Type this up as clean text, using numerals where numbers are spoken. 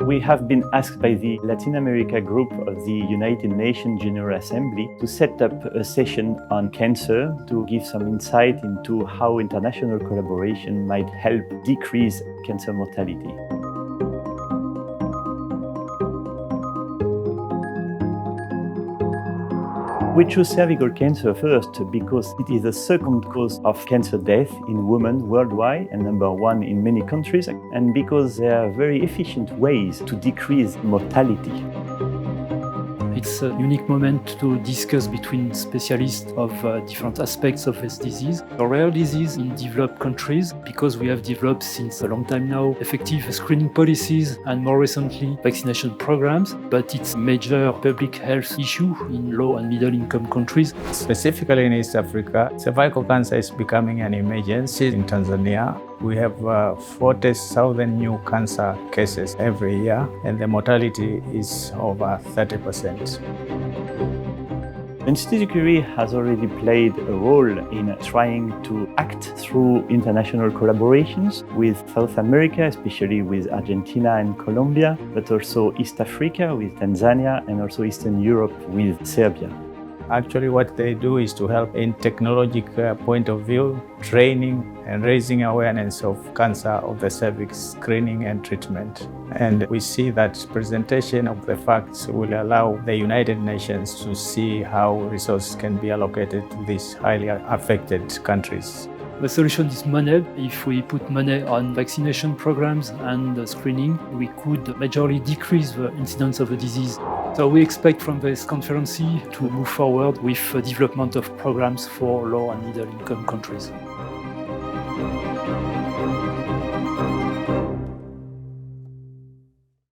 We have been asked by the Latin America group of the United Nations General Assembly to set up a session on cancer to give some insight into how international collaboration might help decrease cancer mortality. We chose cervical cancer first because it is the second cause of cancer death in women worldwide and number one in many countries, and because there are very efficient ways to decrease mortality. It's a unique moment to discuss between specialists of different aspects of this disease. A rare disease in developed countries, because we have developed since a long time now effective screening policies and more recently vaccination programs, but it's a major public health issue in low and middle income countries. Specifically in East Africa, cervical cancer is becoming an emergency. In Tanzania, we have 40,000 new cancer cases every year, and the mortality is over 30%. Institut Curie has already played a role in trying to act through international collaborations with South America, especially with Argentina and Colombia, but also East Africa with Tanzania and also Eastern Europe with Serbia. Actually, what they do is to help in technological point of view, training and raising awareness of cancer of the cervix, screening and treatment. And we see that presentation of the facts will allow the United Nations to see how resources can be allocated to these highly affected countries. The solution is money. If we put money on vaccination programs and screening, we could majorly decrease the incidence of the disease. So we expect from this conference to move forward with the development of programs for low and middle income countries.